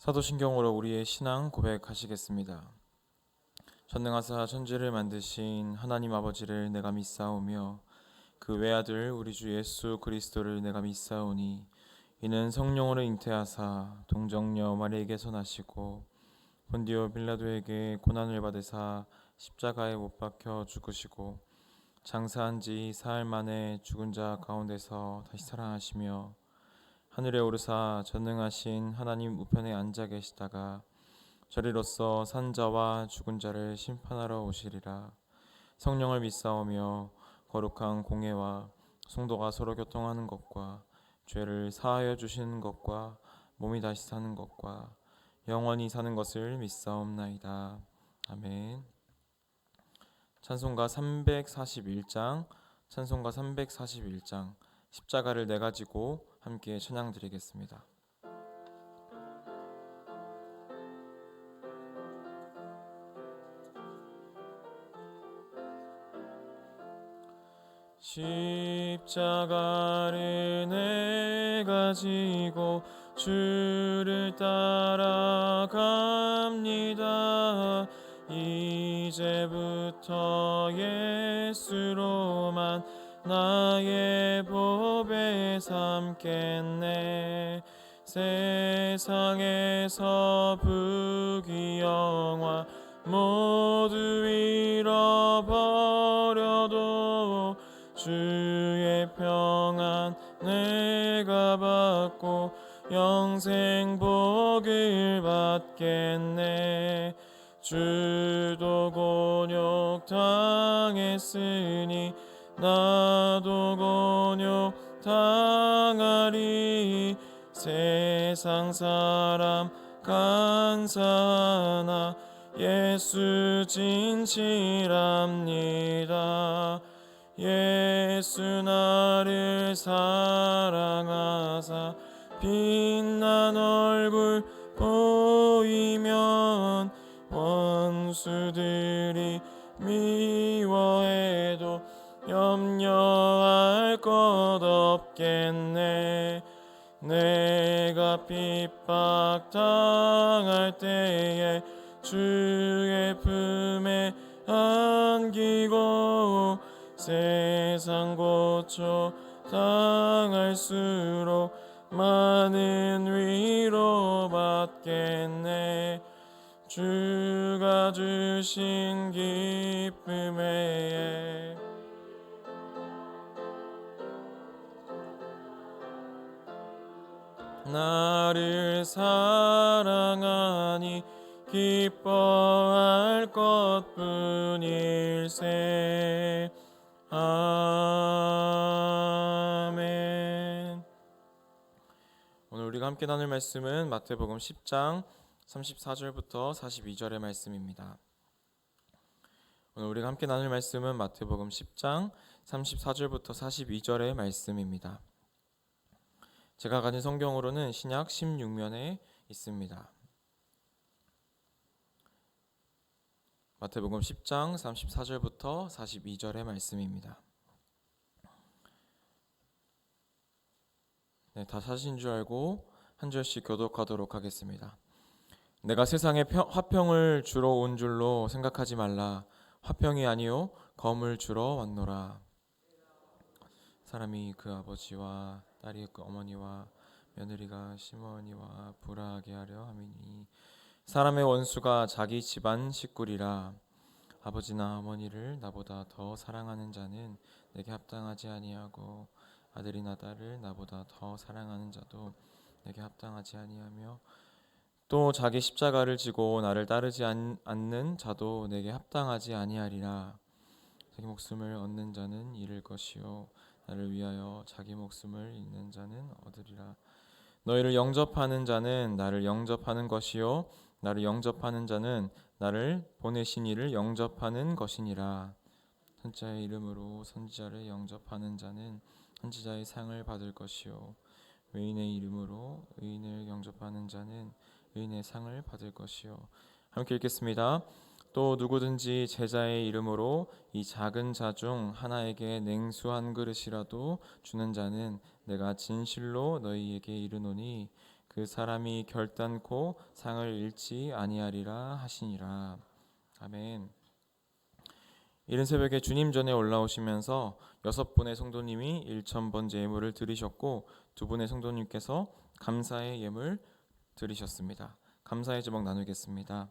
사도신경으로 우리의 신앙 고백하시겠습니다. 전능하사 천지를 만드신 하나님 아버지를 내가 믿사오며 그 외아들 우리 주 예수 그리스도를 내가 믿사오니 이는 성령으로 잉태하사 동정녀 마리에게서 나시고 본디오 빌라도에게 고난을 받으사 십자가에 못 박혀 죽으시고 장사한 지 사흘 만에 죽은 자 가운데서 다시 살아나시며 하늘에 오르사 전능하신 하나님 우편에 앉아 계시다가 저리로서 산자와 죽은 자를 심판하러 오시리라. 성령을 믿사오며 거룩한 공회와 성도가 서로 교통하는 것과 죄를 사하여 주시는 것과 몸이 다시 사는 것과 영원히 사는 것을 믿사옵나이다. 아멘. 찬송가 341장 찬송가 341장 십자가를 내 가지고 함께 찬양 드리겠습니다. 십자가를 내 가지고 주를 따라갑니다. 이제부터 예수로만 나의 보배 삼겠네. 세상에서 부귀영화 모두 잃어버려도 주의 평안 내가 받고 영생 복을 받겠네. 주도 곤욕 당했으니 나도 곤욕 당하리. 세상 사람 간사하나 예수 진실합니다. 예수 나를 사랑하사 빛난 얼굴 보이면 원수들이 미워해도 염려할 것 없겠네. 내가 핍박 당할 때에 주의 품에 안기고 세상 고초 당할수록 많은 위로 받겠네. 주가 주신 기쁨에 나를 사랑하니 기뻐할 것뿐일세. 아멘. 오늘 우리가 함께 나눌 말씀은 마태복음 10장 34절부터 42절의 말씀입니다. 오늘 우리가 함께 나눌 말씀은 마태복음 10장 34절부터 42절의 말씀입니다. 제가 가진 성경으로는 신약 16면에 있습니다. 마태복음 10장 34절부터 42절의 말씀입니다. 다 사신 줄 알고 한 절씩 교독하도록 하겠습니다. 내가 세상에 화평을 주러 온 줄로 생각하지 말라. 화평이 아니요 검을 주러 왔노라. 사람이 그 아버지와 딸이 그 어머니와 며느리가 시므oni와 불화하게 하려 함이니 사람의 원수가 자기 집안 식구리라. 아버지나 어머니를 나보다 더 사랑하는 자는 내게 합당하지 아니하고 아들이나 딸을 나보다 더 사랑하는 자도 내게 합당하지 아니하며 또 자기 십자가를 지고 나를 따르지 않는 자도 내게 합당하지 아니하리라. 자기 목숨을 얻는 자는 잃을 것이요 나를 위하여 자기 목숨을 잃는 자는 얻으리라. 너희를 영접하는 자는 나를 영접하는 것이요 나를 영접하는 자는 나를 보내신 이를 영접하는 것이니라. 선자의 이름으로 선지자를 영접하는 자는 선지자의 상을 받을 것이요 의인의 이름으로 의인을 영접하는 자는 의인의 상을 받을 것이요. 함께 읽겠습니다. 또 누구든지 제자의 이름으로 이 작은 자 중 하나에게 냉수 한 그릇이라도 주는 자는 내가 진실로 너희에게 이르노니 그 사람이 결단코 상을 잃지 아니하리라 하시니라. 아멘. 이른 새벽에 주님 전에 올라오시면서 6분의 성도님이 1,000번째 예물을 드리셨고 2분의 성도님께서 감사의 예물 드리셨습니다. 감사의 제목 나누겠습니다.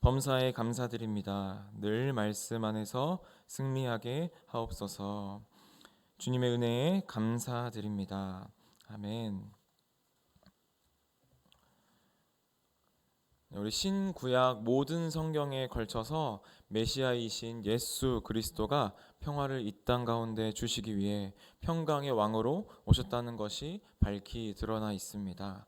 범사에 감사드립니다. 늘 말씀 안에서 승리하게 하옵소서. 주님의 은혜에 감사드립니다. 아멘. 우리 신구약 모든 성경에 걸쳐서 메시아이신 예수 그리스도가 평화를 이 땅 가운데 주시기 위해 평강의 왕으로 오셨다는 것이 밝히 드러나 있습니다.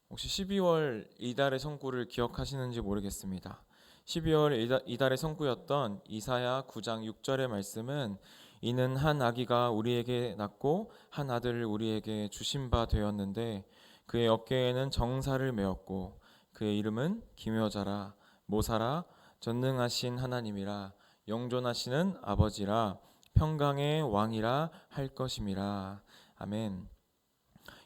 혹시 12월 이달의 성구를 기억하시는지 모르겠습니다. 12월 이달의 성구였던 이사야 9장 6절의 말씀은 이는 한 아기가 우리에게 낳고 한 아들을 우리에게 주신 바 되었는데 그의 어깨에는 정사를 메었고 그의 이름은 기묘자라 모사라 전능하신 하나님이라 영존하시는 아버지라 평강의 왕이라 할 것임이라. 아멘.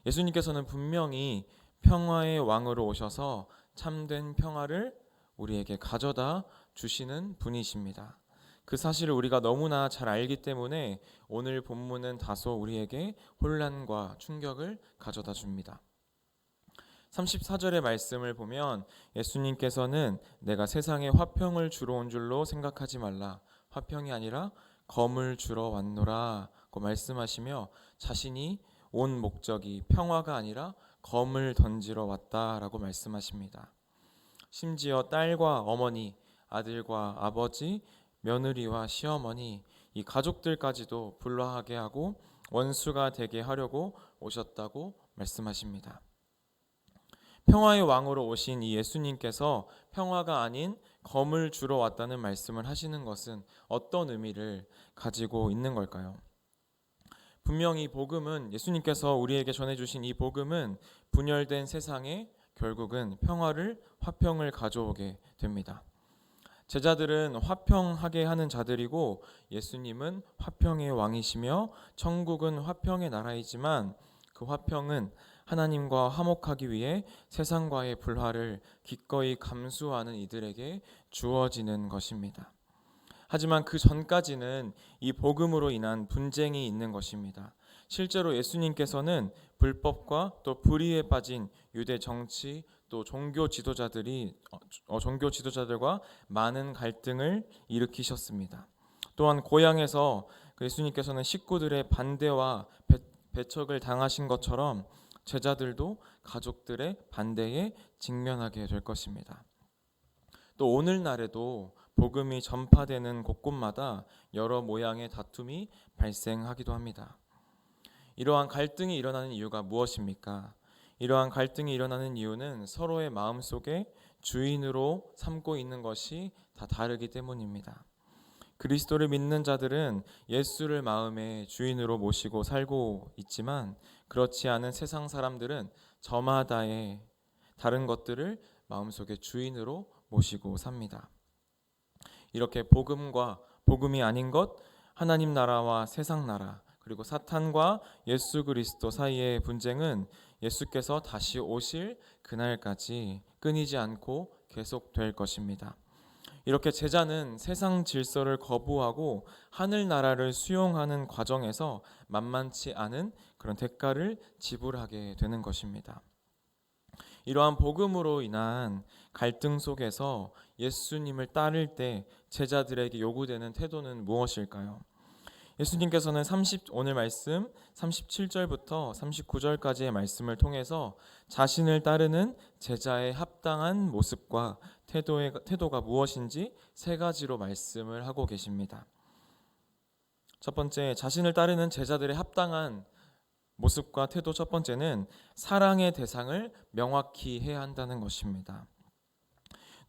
예수님께서는 분명히 평화의 왕으로 오셔서 참된 평화를 우리에게 가져다 주시는 분이십니다. 그 사실을 우리가 너무나 잘 알기 때문에 오늘 본문은 다소 우리에게 혼란과 충격을 가져다 줍니다. 34절의 말씀을 보면 예수님께서는 내가 세상에 화평을 주러 온 줄로 생각하지 말라. 화평이 아니라 검을 주러 왔노라고 말씀하시며 자신이 온 목적이 평화가 아니라 검을 던지러 왔다라고 말씀하십니다. 심지어 딸과 어머니, 아들과 아버지, 며느리와 시어머니 이 가족들까지도 불화하게 하고 원수가 되게 하려고 오셨다고 말씀하십니다. 평화의 왕으로 오신 이 예수님께서 평화가 아닌 검을 주러 왔다는 말씀을 하시는 것은 어떤 의미를 가지고 있는 걸까요? 분명히 복음은 예수님께서 우리에게 전해주신 이 복음은 분열된 세상에 결국은 평화를 화평을 가져오게 됩니다. 제자들은 화평하게 하는 자들이고 예수님은 화평의 왕이시며 천국은 화평의 나라이지만 그 화평은 하나님과 화목하기 위해 세상과의 불화를 기꺼이 감수하는 이들에게 주어지는 것입니다. 하지만 그 전까지는 이 복음으로 인한 분쟁이 있는 것입니다. 실제로 예수님께서는 불법과 또 불의에 빠진 유대 정치 또 종교 지도자들과 많은 갈등을 일으키셨습니다. 또한 고향에서 예수님께서는 식구들의 반대와 배척을 당하신 것처럼 제자들도 가족들의 반대에 직면하게 될 것입니다. 또 오늘날에도 복음이 전파되는 곳곳마다 여러 모양의 다툼이 발생하기도 합니다. 이러한 갈등이 일어나는 이유가 무엇입니까? 이러한 갈등이 일어나는 이유는 서로의 마음속에 주인으로 삼고 있는 것이 다 다르기 때문입니다. 그리스도를 믿는 자들은 예수를 마음의 주인으로 모시고 살고 있지만 그렇지 않은 세상 사람들은 저마다의 다른 것들을 마음속에 주인으로 모시고 삽니다. 이렇게 복음과 복음이 아닌 것, 하나님 나라와 세상 나라, 그리고 사탄과 예수 그리스도 사이의 분쟁은 예수께서 다시 오실 그날까지 끊이지 않고 계속될 것입니다. 이렇게 제자는 세상 질서를 거부하고 하늘 나라를 수용하는 과정에서 만만치 않은 그런 대가를 지불하게 되는 것입니다. 이러한 복음으로 인한 갈등 속에서 예수님을 따를 때 제자들에게 요구되는 태도는 무엇일까요? 예수님께서는 오늘 말씀 37절부터 39절까지의 말씀을 통해서 자신을 따르는 제자의 합당한 모습과 태도가 무엇인지 3가지로 말씀을 하고 계십니다. 첫 번째, 자신을 따르는 제자들의 합당한 모습과 태도 첫 번째는 사랑의 대상을 명확히 해야 한다는 것입니다.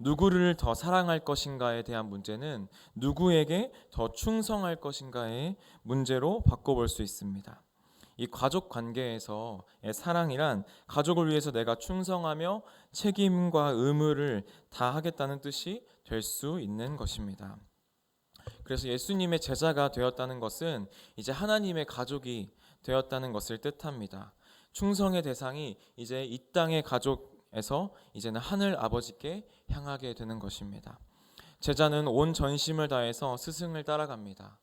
누구를 더 사랑할 것인가에 대한 문제는 누구에게 더 충성할 것인가의 문제로 바꿔볼 수 있습니다. 이 가족 관계에서의 사랑이란 가족을 위해서 내가 충성하며 책임과 의무를 다하겠다는 뜻이 될 수 있는 것입니다. 그래서 예수님의 제자가 되었다는 것은 이제 하나님의 가족이 되었다는 것을 뜻합니다. 충성의 대상이 이제 이 땅의 가족에서 이제는 하늘 아버지께 향하게 되는 것입니다. 제자는 온 전심을 다해서 스승을 따라갑니다.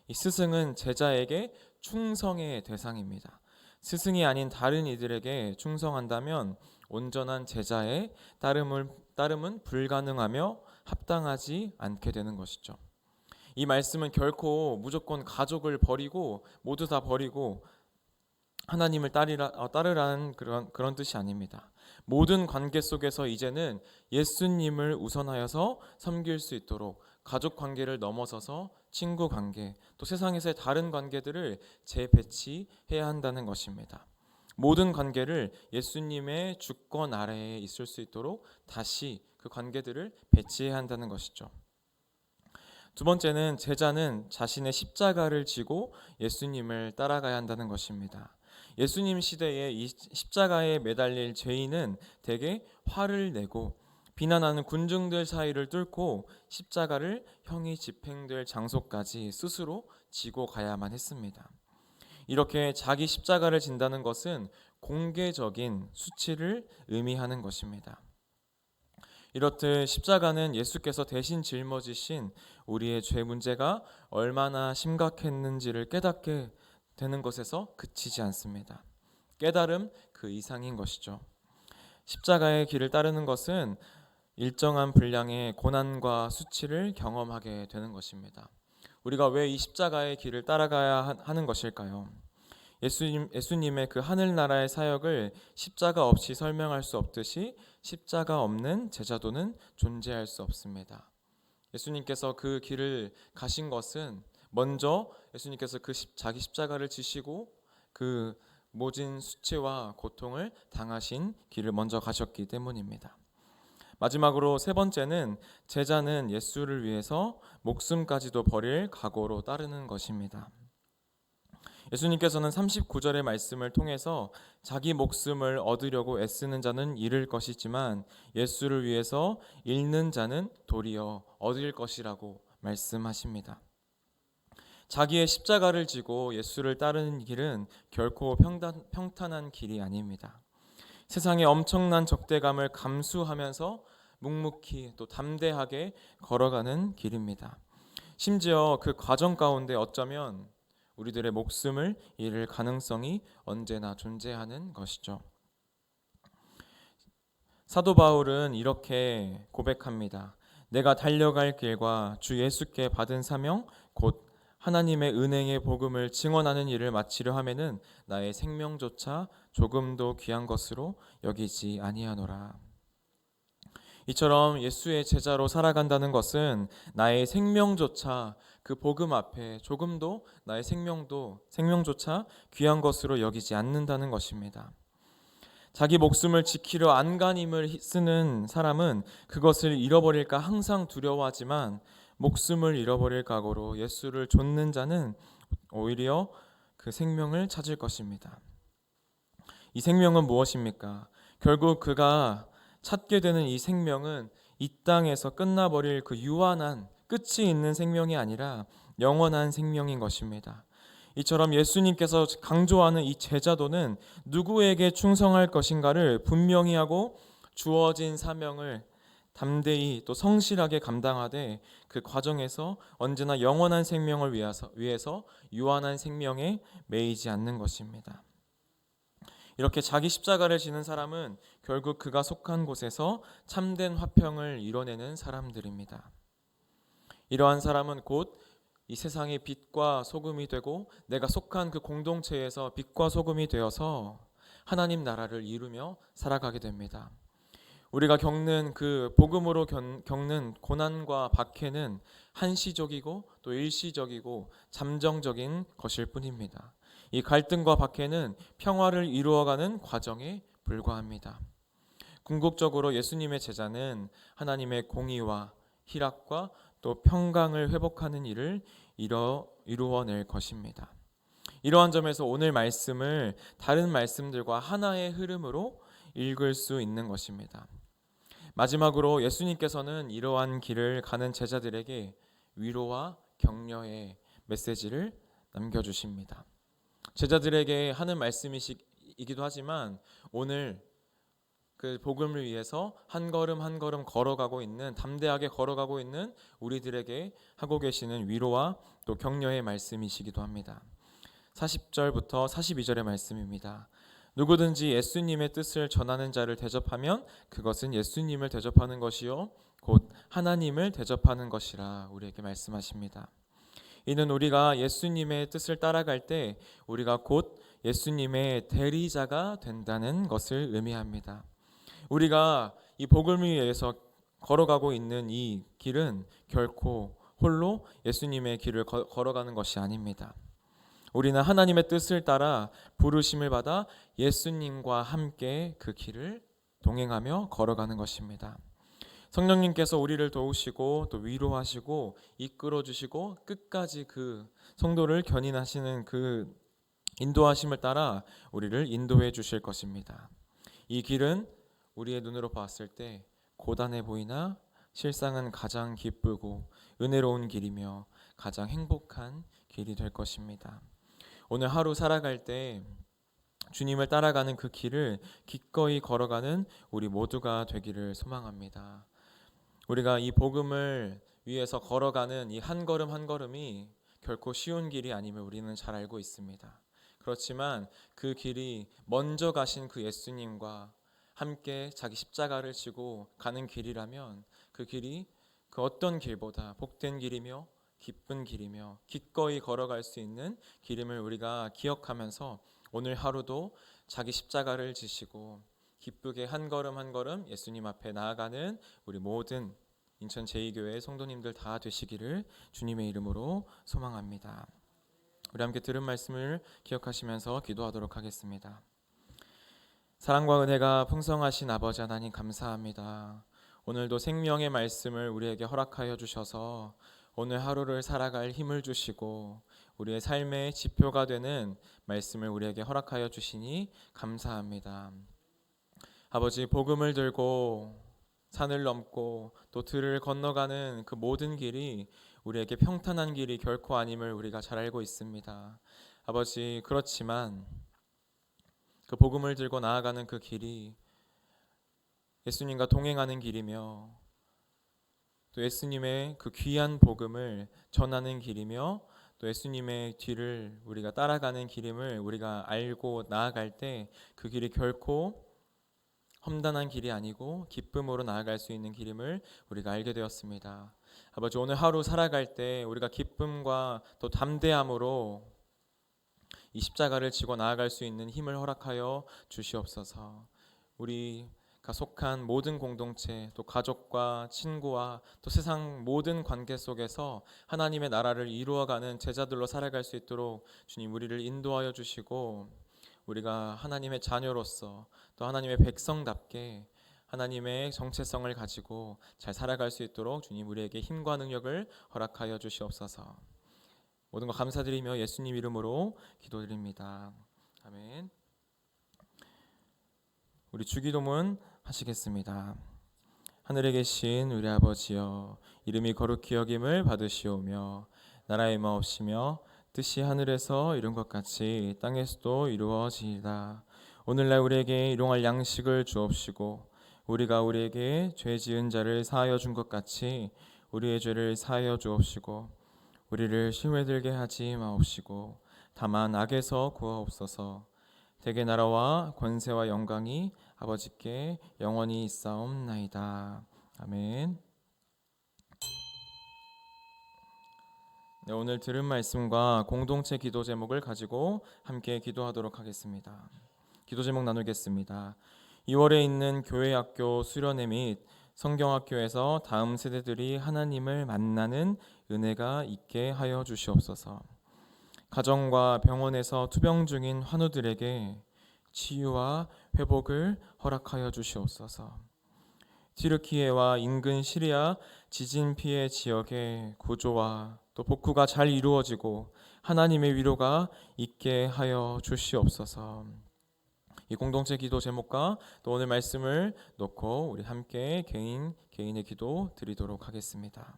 이 스승은 제자에게 충성의 대상입니다. 스승이 아닌 다른 이들에게 충성한다면 온전한 제자의 따름은 불가능하며 합당하지 않게 되는 것이죠. 이 말씀은 결코 무조건 가족을 버리고 모두 다 버리고 하나님을 따르라는 그런 뜻이 아닙니다. 모든 관계 속에서 이제는 예수님을 우선하여서 섬길 수 있도록 가족 관계를 넘어서서 친구 관계, 또 세상에서의 다른 관계들을 재배치해야 한다는 것입니다. 모든 관계를 예수님의 주권 아래에 있을 수 있도록 다시 그 관계들을 배치해야 한다는 것이죠. 두 번째는 제자는 자신의 십자가를 지고 예수님을 따라가야 한다는 것입니다. 예수님 시대에 이 십자가에 매달릴 죄인은 대개 화를 내고 비난하는 군중들 사이를 뚫고 십자가를 형이 집행될 장소까지 스스로 지고 가야만 했습니다. 이렇게 자기 십자가를 진다는 것은 공개적인 수치를 의미하는 것입니다. 이렇듯 십자가는 예수께서 대신 짊어지신 우리의 죄 문제가 얼마나 심각했는지를 깨닫게 되는 것에서 그치지 않습니다. 깨달음 그 이상인 것이죠. 십자가의 길을 따르는 것은 일정한 분량의 고난과 수치를 경험하게 되는 것입니다. 우리가 왜 이 십자가의 길을 따라가야 하는 것일까요? 예수님의 그 하늘나라의 사역을 십자가 없이 설명할 수 없듯이 십자가 없는 제자도는 존재할 수 없습니다. 예수님께서 그 길을 가신 것은 먼저 예수님께서 자기 십자가를 지시고 그 모진 수치와 고통을 당하신 길을 먼저 가셨기 때문입니다. 마지막으로 세 번째는 제자는 예수를 위해서 목숨까지도 버릴 각오로 따르는 것입니다. 예수님께서는 39절의 말씀을 통해서 자기 목숨을 얻으려고 애쓰는 자는 잃을 것이지만 예수를 위해서 잃는 자는 도리어 얻을 것이라고 말씀하십니다. 자기의 십자가를 지고 예수를 따르는 길은 결코 평탄한 길이 아닙니다. 세상의 엄청난 적대감을 감수하면서 묵묵히 또 담대하게 걸어가는 길입니다. 심지어 그 과정 가운데 어쩌면 우리들의 목숨을 잃을 가능성이 언제나 존재하는 것이죠. 사도 바울은 이렇게 고백합니다. 내가 달려갈 길과 주 예수께 받은 사명 곧 하나님의 은행의 복음을 증언하는 일을 마치려 하면은 나의 생명조차 조금도 귀한 것으로 여기지 아니하노라. 이처럼 예수의 제자로 살아간다는 것은 나의 생명조차 그 복음 앞에 조금도 나의 생명조차 귀한 것으로 여기지 않는다는 것입니다. 자기 목숨을 지키려 안간힘을 쓰는 사람은 그것을 잃어버릴까 항상 두려워하지만 목숨을 잃어버릴 각오로 예수를 좇는 자는 오히려 그 생명을 찾을 것입니다. 이 생명은 무엇입니까? 결국 그가 찾게 되는 이 생명은 이 땅에서 끝나버릴 그 유한한 끝이 있는 생명이 아니라 영원한 생명인 것입니다. 이처럼 예수님께서 강조하는 이 제자도는 누구에게 충성할 것인가를 분명히 하고 주어진 사명을 담대히 또 성실하게 감당하되 그 과정에서 언제나 영원한 생명을 위해서 유한한 생명에 매이지 않는 것입니다. 이렇게 자기 십자가를 지는 사람은 결국 그가 속한 곳에서 참된 화평을 이뤄내는 사람들입니다. 이러한 사람은 곧 이 세상의 빛과 소금이 되고 내가 속한 그 공동체에서 빛과 소금이 되어서 하나님 나라를 이루며 살아가게 됩니다. 우리가 겪는 그 복음으로 겪는 고난과 박해는 한시적이고 또 일시적이고 잠정적인 것일 뿐입니다. 이 갈등과 박해는 평화를 이루어가는 과정에 불과합니다. 궁극적으로 예수님의 제자는 하나님의 공의와 희락과 또 평강을 회복하는 일을 이루어낼 것입니다. 이러한 점에서 오늘 말씀을 다른 말씀들과 하나의 흐름으로 읽을 수 있는 것입니다. 마지막으로 예수님께서는 이러한 길을 가는 제자들에게 위로와 격려의 메시지를 남겨주십니다. 제자들에게 하는 이기도 하지만 오늘 그 복음을 위해서 한 걸음 한 걸음 걸어가고 있는, 담대하게 걸어가고 있는 우리들에게 하고 계시는 위로와 또 격려의 말씀이시기도 합니다. 40절부터 42절의 말씀입니다. 누구든지 예수님의 뜻을 전하는 자를 대접하면 그것은 예수님을 대접하는 것이요 곧 하나님을 대접하는 것이라 우리에게 말씀하십니다. 이는 우리가 예수님의 뜻을 따라갈 때 우리가 곧 예수님의 대리자가 된다는 것을 의미합니다. 우리가 이 복음을 위해서 걸어가고 있는 이 길은 결코 홀로 예수님의 길을 걸어가는 것이 아닙니다. 우리는 하나님의 뜻을 따라 부르심을 받아 예수님과 함께 그 길을 동행하며 걸어가는 것입니다. 성령님께서 우리를 도우시고 또 위로하시고 이끌어 주시고 끝까지 그 성도를 견인하시는 그 인도하심을 따라 우리를 인도해 주실 것입니다. 이 길은 우리의 눈으로 봤을 때 고단해 보이나 실상은 가장 기쁘고 은혜로운 길이며 가장 행복한 길이 될 것입니다. 오늘 하루 살아갈 때 주님을 따라가는 그 길을 기꺼이 걸어가는 우리 모두가 되기를 소망합니다. 우리가 이 복음을 위해서 걸어가는 이 한 걸음 한 걸음이 결코 쉬운 길이 아님을 우리는 잘 알고 있습니다. 그렇지만 그 길이 먼저 가신 그 예수님과 함께 자기 십자가를 지고 가는 길이라면 그 길이 그 어떤 길보다 복된 길이며 기쁜 길이며 기꺼이 걸어갈 수 있는 길임을 우리가 기억하면서 오늘 하루도 자기 십자가를 지시고 기쁘게 한 걸음 한 걸음 예수님 앞에 나아가는 우리 모든 인천 제2교회 성도님들 다 되시기를 주님의 이름으로 소망합니다. 우리 함께 들은 말씀을 기억하시면서 기도하도록 하겠습니다. 사랑과 은혜가 풍성하신 아버지 하나님 감사합니다. 오늘도 생명의 말씀을 우리에게 허락하여 주셔서 오늘 하루를 살아갈 힘을 주시고 우리의 삶의 지표가 되는 말씀을 우리에게 허락하여 주시니 감사합니다. 아버지, 복음을 들고 산을 넘고 또 들을 건너가는 그 모든 길이 우리에게 평탄한 길이 결코 아님을 우리가 잘 알고 있습니다. 아버지, 그렇지만 그 복음을 들고 나아가는 그 길이 예수님과 동행하는 길이며 또 예수님의 그 귀한 복음을 전하는 길이며 또 예수님의 뒤를 우리가 따라가는 길임을 우리가 알고 나아갈 때 그 길이 결코 험난한 길이 아니고 기쁨으로 나아갈 수 있는 길임을 우리가 알게 되었습니다. 아버지, 오늘 하루 살아갈 때 우리가 기쁨과 또 담대함으로 이 십자가를 지고 나아갈 수 있는 힘을 허락하여 주시옵소서. 우리가 속한 모든 공동체, 또 가족과 친구와 또 세상 모든 관계 속에서 하나님의 나라를 이루어가는 제자들로 살아갈 수 있도록 주님 우리를 인도하여 주시고 우리가 하나님의 자녀로서 또 하나님의 백성답게 하나님의 정체성을 가지고 잘 살아갈 수 있도록 주님 우리에게 힘과 능력을 허락하여 주시옵소서. 모든 것 감사드리며 예수님 이름으로 기도드립니다. 아멘. 우리 주기도문 하시겠습니다. 하늘에 계신 우리 아버지여, 이름이 거룩히 여김을 받으시오며 나라의 마옵시며 뜻이 하늘에서 이룬 것 같이 땅에서도 이루어지이다. 오늘날 우리에게 일용할 양식을 주옵시고 우리가 우리에게 죄 지은 자를 사하여 준 것 같이 우리의 죄를 사하여 주옵시고 우리를 시험에 들게 하지 마옵시고 다만 악에서 구하옵소서. 대개 나라와 권세와 영광이 아버지께 영원히 있사옵나이다. 아멘. 네, 오늘 들은 말씀과 공동체 기도 제목을 가지고 함께 기도하도록 하겠습니다. 기도 제목 나누겠습니다. 2월에 있는 교회학교 수련회 및 성경학교에서 다음 세대들이 하나님을 만나는 은혜가 있게 하여 주시옵소서. 가정과 병원에서 투병 중인 환우들에게 치유와 회복을 허락하여 주시옵소서. 튀르키예와 인근 시리아 지진 피해 지역의 구조와 또 복구가 잘 이루어지고 하나님의 위로가 있게 하여 주시옵소서. 이 공동체 기도 제목과 또 오늘 말씀을 놓고 우리 함께 개인의 기도 드리도록 하겠습니다.